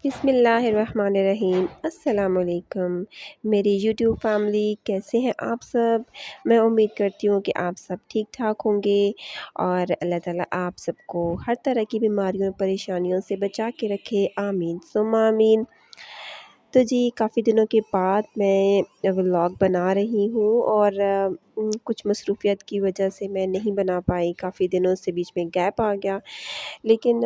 बिस्मिल्लाहिर्रहमानिर्रहीम। अस्सलामुअलैकुम मेरी यूट्यूब फैमिली, कैसे हैं आप सब। मैं उम्मीद करती हूँ कि आप सब ठीक ठाक होंगे और अल्लाह ताला आप सबको हर तरह की बीमारियों और परेशानियों से बचा के रखे, आमीन सुम्मा आमीन। तो जी काफ़ी दिनों के बाद मैं व्लॉग बना रही हूँ और कुछ मसरूफ़ियत की वजह से मैं नहीं बना पाई, काफ़ी दिनों से बीच में गैप आ गया। लेकिन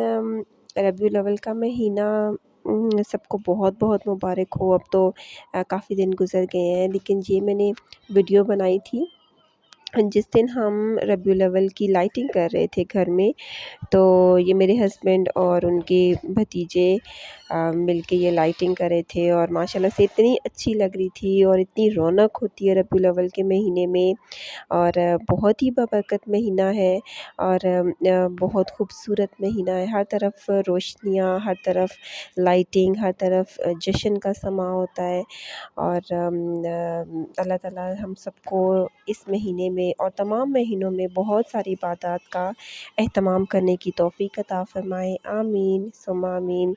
रबीउल अव्वल का महीना सबको बहुत बहुत मुबारक हो। अब तो काफ़ी दिन गुज़र गए हैं, लेकिन ये मैंने वीडियो बनाई थी जिस दिन हम रबीउल अव्वल की लाइटिंग कर रहे थे घर में। तो ये मेरे हस्बैंड और उनके भतीजे मिलके ये लाइटिंग कर रहे थे और माशाल्लाह से इतनी अच्छी लग रही थी और इतनी रौनक होती है रबीउल अव्वल के महीने में। और बहुत ही बबरकत महीना है और बहुत खूबसूरत महीना है। हर तरफ रोशनियाँ, हर तरफ लाइटिंग, हर तरफ जश्न का समा होता है। और अल्लाह ताला हम सबको इस महीने में और तमाम महीनों में बहुत सारी इबादत का एहतमाम करने की तौफ़ीक अता फ़रमाए, आमीन सुम्मा आमीन।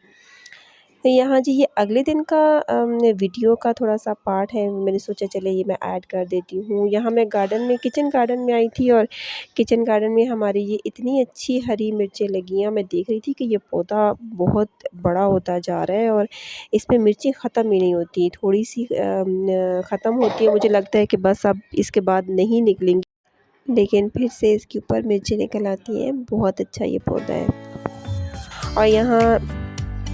तो यहाँ जी ये अगले दिन का वीडियो का थोड़ा-सा पार्ट है, मैंने सोचा चले ये मैं ऐड कर देती हूँ। यहाँ मैं गार्डन में किचन गार्डन में आई थी और किचन गार्डन में हमारी ये इतनी अच्छी हरी मिर्चें लगी हैं। मैं देख रही थी कि ये पौधा बहुत बड़ा होता जा रहा है और इसमें मिर्ची ख़त्म ही नहीं होती, थोड़ी-सी ख़त्म होती है, मुझे लगता है कि बस अब इसके बाद नहीं निकलेंगी, लेकिन फिर से इसके ऊपर मिर्ची निकल आती हैं। बहुत अच्छा ये पौधा है। और यहाँ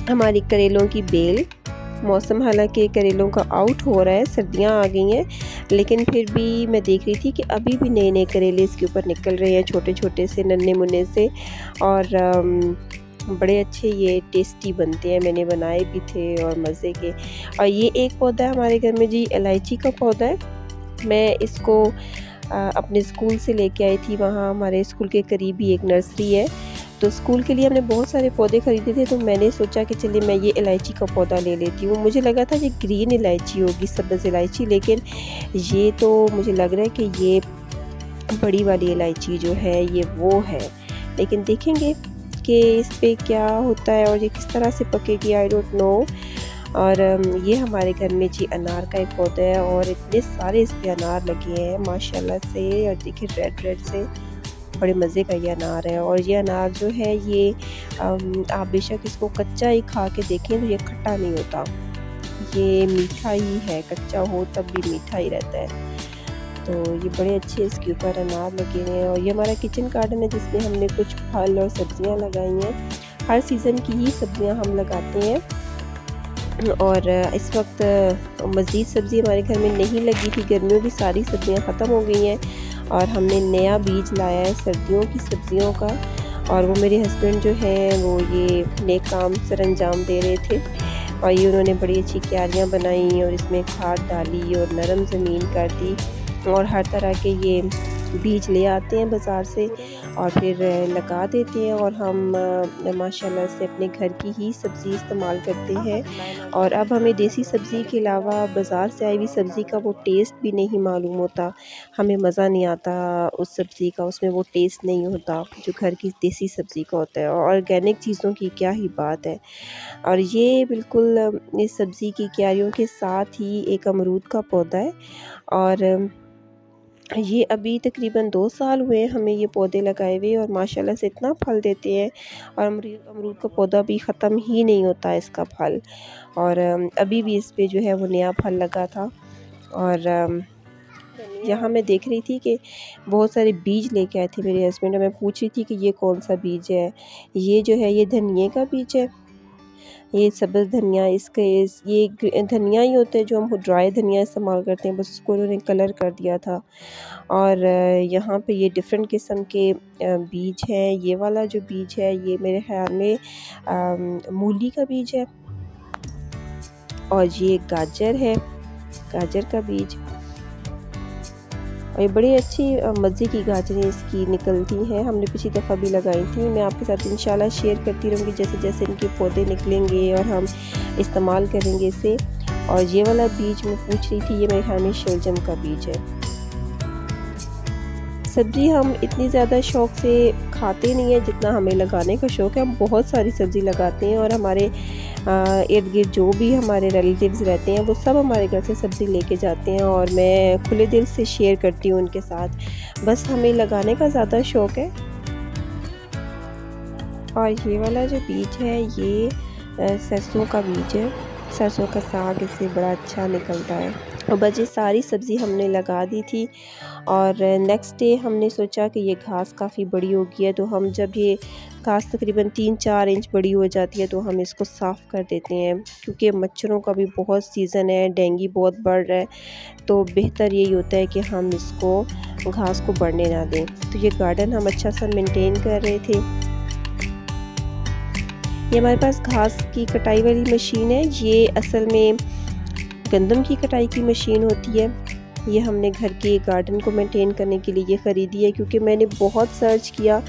हमारी करेलों की बेल, मौसम हालांकि करेलों का आउट हो रहा है, सर्दियाँ आ गई हैं, लेकिन फिर भी मैं देख रही थी कि अभी भी नए नए करेले इसके ऊपर निकल रहे हैं, छोटे छोटे से नन्हे मुन्ने से। और बड़े अच्छे ये टेस्टी बनते हैं, मैंने बनाए भी थे और मज़े के। और ये एक पौधा है हमारे घर में जी, इलायची का पौधा है। मैं इसको अपने स्कूल से लेके आई थी, वहाँ हमारे स्कूल के करीब ही एक नर्सरी है, तो स्कूल के लिए हमने बहुत सारे पौधे ख़रीदे थे। तो मैंने सोचा कि चलिए मैं ये इलायची का पौधा ले लेती हूँ। मुझे लगा था ये ग्रीन इलायची होगी, सब्ज़ इलायची, लेकिन ये तो मुझे लग रहा है कि ये बड़ी वाली इलायची जो है ये वो है। लेकिन देखेंगे कि इस पे क्या होता है और ये किस तरह से पकेगी, आई डोंट नो। और ये हमारे घर में जी अनार का एक पौधा है और इतने सारे इस पे अनार लगे हैं माशाल्लाह से। और देखिए रेड रेड से, बड़े मज़े का ये अनार है। और ये अनार जो है ये आप बेशक इसको कच्चा ही खा के देखें तो ये खट्टा नहीं होता, ये मीठा ही है, कच्चा हो तब भी मीठा ही रहता है। तो ये बड़े अच्छे इसके ऊपर अनार लगे हुए हैं। और ये हमारा किचन गार्डन है जिसमें हमने कुछ फल और सब्ज़ियाँ लगाई हैं। हर सीज़न की ही सब्ज़ियाँ हम लगाते हैं। और इस वक्त मज़ीद सब्ज़ी हमारे घर में नहीं लगी थी, गर्मियों की सारी सब्ज़ियाँ ख़त्म हो गई हैं और हमने नया बीज लाया है सर्दियों की सब्ज़ियों का। और वो मेरे हस्बैंड जो हैं वो ये नेक काम सरअंजाम दे रहे थे और ये उन्होंने बड़ी अच्छी क्यारियाँ बनाई और इसमें खाद डाली और नरम ज़मीन कर दी और हर तरह के ये बीज ले आते हैं बाज़ार से और फिर लगा देते हैं। और हम माशाल्लाह से अपने घर की ही सब्ज़ी इस्तेमाल करते हैं। और अब हमें देसी सब्ज़ी के अलावा बाज़ार से आई हुई सब्ज़ी का वो टेस्ट भी नहीं मालूम होता, हमें मज़ा नहीं आता उस सब्ज़ी का, उसमें वो टेस्ट नहीं होता जो घर की देसी सब्ज़ी का होता है। और ऑर्गेनिक चीज़ों की क्या ही बात है। और ये बिल्कुल इस सब्ज़ी की क्यारियों के साथ ही एक अमरूद का पौधा है और ये अभी तकरीबन 2 साल हुए हैं हमें ये पौधे लगाए हुए और माशाल्लाह से इतना फल देते हैं। और अमरूद का पौधा भी ख़त्म ही नहीं होता इसका फल। और अभी भी इस पे जो है वो नया फल लगा था। और यहाँ मैं देख रही थी कि बहुत सारे बीज लेके आए थे मेरे हस्बैंड, मैं पूछ रही थी कि ये कौन सा बीज है। ये जो है ये धनिए का बीज है, ये सब्ज़ धनिया, इसके ये धनिया ही होता है जो हम ड्राई धनिया इस्तेमाल करते हैं, बस उसको उन्होंने कलर कर दिया था। और यहाँ पे ये डिफरेंट किस्म के बीज हैं। ये वाला जो बीज है ये मेरे ख़्याल में मूली का बीज है। और ये गाजर है, गाजर का बीज। और ये बड़ी अच्छी मज़े की गाजरें इसकी निकलती हैं, हमने पिछली दफ़ा भी लगाई थी। मैं आपके साथ इंशाल्लाह शेयर करती रहूँगी जैसे जैसे इनके पौधे निकलेंगे और हम इस्तेमाल करेंगे इसे। और ये वाला बीज मैं पूछ रही थी, ये मेरे ख्याल में शलजम का बीज है। सब्ज़ी हम इतनी ज़्यादा शौक़ से खाते नहीं हैं जितना हमें लगाने का शौक़ है। हम बहुत सारी सब्ज़ी लगाते हैं और हमारे इर्द गिर्द जो भी हमारे रिलेटिव्स रहते हैं वो सब हमारे घर से सब्ज़ी लेके जाते हैं और मैं खुले दिल से शेयर करती हूँ उनके साथ। बस हमें लगाने का ज़्यादा शौक़ है। और ये वाला जो बीज है ये सरसों का बीज है। सरसों का साग इससे बड़ा अच्छा निकलता है। और बस ये सारी सब्ज़ी हमने लगा दी थी और नेक्स्ट डे हमने सोचा कि ये घास काफ़ी बड़ी हो गई है, तो हम जब ये घास तकरीबन 3-4 इंच बड़ी हो जाती है तो हम इसको साफ़ कर देते हैं, क्योंकि मच्छरों का भी बहुत सीज़न है, डेंगू बहुत बढ़ रहा है, तो बेहतर यही होता है कि हम इसको घास को बढ़ने ना दें। तो ये गार्डन हम अच्छा सा मेंटेन कर रहे थे। ये हमारे पास घास की कटाई वाली मशीन है, ये असल में गंदम की कटाई की मशीन होती है। ये हमने घर के गार्डन को मेंटेन करने के लिए ये ख़रीदी है, क्योंकि मैंने बहुत सर्च किया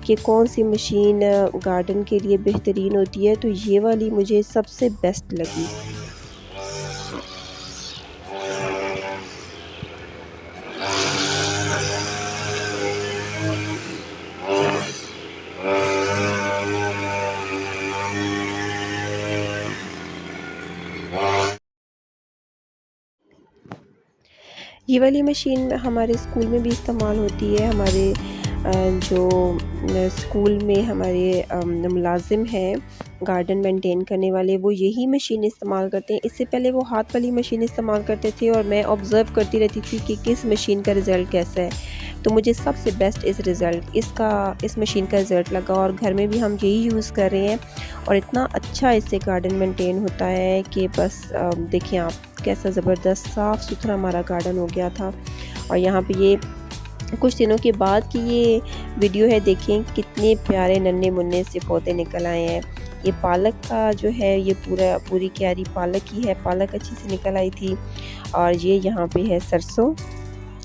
कि कौन सी मशीन गार्डन के लिए बेहतरीन होती है, तो ये वाली मुझे सबसे बेस्ट लगी। ये वाली मशीन हमारे स्कूल में भी इस्तेमाल होती है। हमारे जो स्कूल में हमारे मुलाजिम हैं गार्डन मेंटेन करने वाले, वो यही मशीन इस्तेमाल करते हैं। इससे पहले वो हाथ वाली मशीन इस्तेमाल करते थे और मैं ऑब्ज़र्व करती रहती थी कि किस मशीन का रिज़ल्ट कैसा है। तो मुझे सबसे बेस्ट इस मशीन का रिज़ल्ट लगा और घर में भी हम यही यूज़ कर रहे हैं और इतना अच्छा इससे गार्डन मेंटेन होता है कि बस देखिए आप कैसा ज़बरदस्त साफ़ सुथरा हमारा गार्डन हो गया था। और यहाँ पे ये कुछ दिनों के बाद की ये वीडियो है, देखें कितने प्यारे नन्हे मुन्ने से पौधे निकल आए हैं। ये पालक का जो है ये पूरी क्यारी पालक ही है, पालक अच्छी से निकल आई थी। और ये यहाँ पे है सरसों।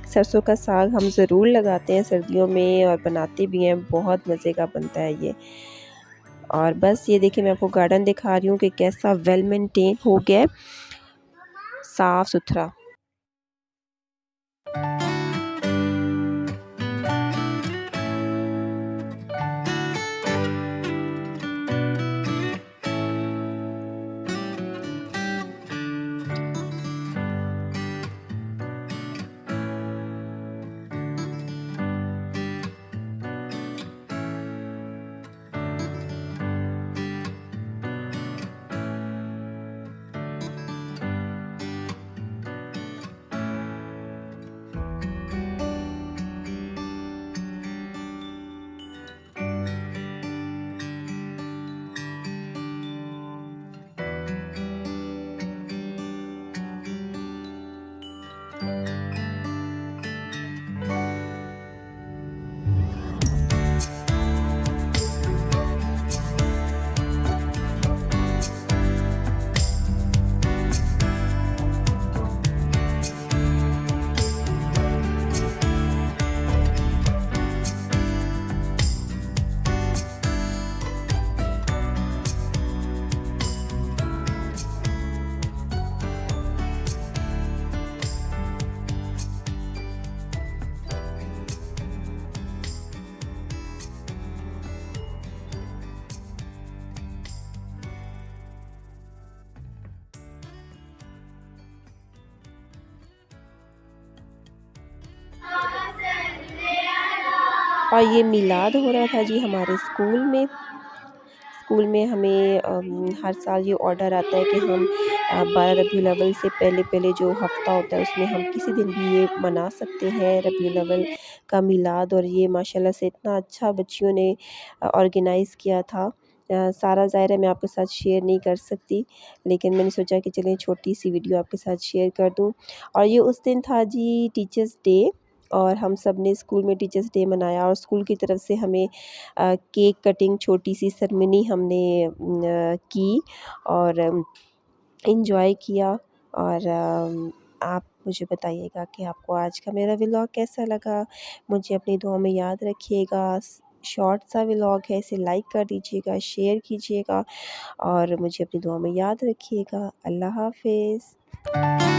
सरसों का साग हम ज़रूर लगाते हैं सर्दियों में और बनाते भी हैं, बहुत मज़े का बनता है ये। और बस ये देखिए मैं आपको गार्डन दिखा रही हूँ कि कैसा वेल मेंटेन हो गया है, साफ़ सुथरा। और ये मिलाद हो रहा था जी हमारे स्कूल में। स्कूल में हमें हर साल ये ऑर्डर आता है कि हम 12 रबीउल अव्वल से पहले जो हफ़्ता होता है उसमें हम किसी दिन भी ये मना सकते हैं रबीउल अव्वल का मिलाद। और ये माशाल्लाह से इतना अच्छा बच्चियों ने ऑर्गेनाइज़ किया था। सारा ज़ाहिर है मैं आपके साथ शेयर नहीं कर सकती, लेकिन मैंने सोचा कि चलें छोटी सी वीडियो आपके साथ शेयर कर दूँ। और ये उस दिन था जी टीचर्स डे, और हम सब ने स्कूल में टीचर्स डे मनाया और स्कूल की तरफ से हमें केक कटिंग छोटी सी सेरेमनी हमने की और एंजॉय किया। और आप मुझे बताइएगा कि आपको आज का मेरा व्लॉग कैसा लगा। मुझे अपनी दुआ में याद रखिएगा। शॉर्ट सा व्लॉग है, इसे लाइक कर दीजिएगा, शेयर कीजिएगा और मुझे अपनी दुआ में याद रखिएगा। अल्लाह हाफ़िज़।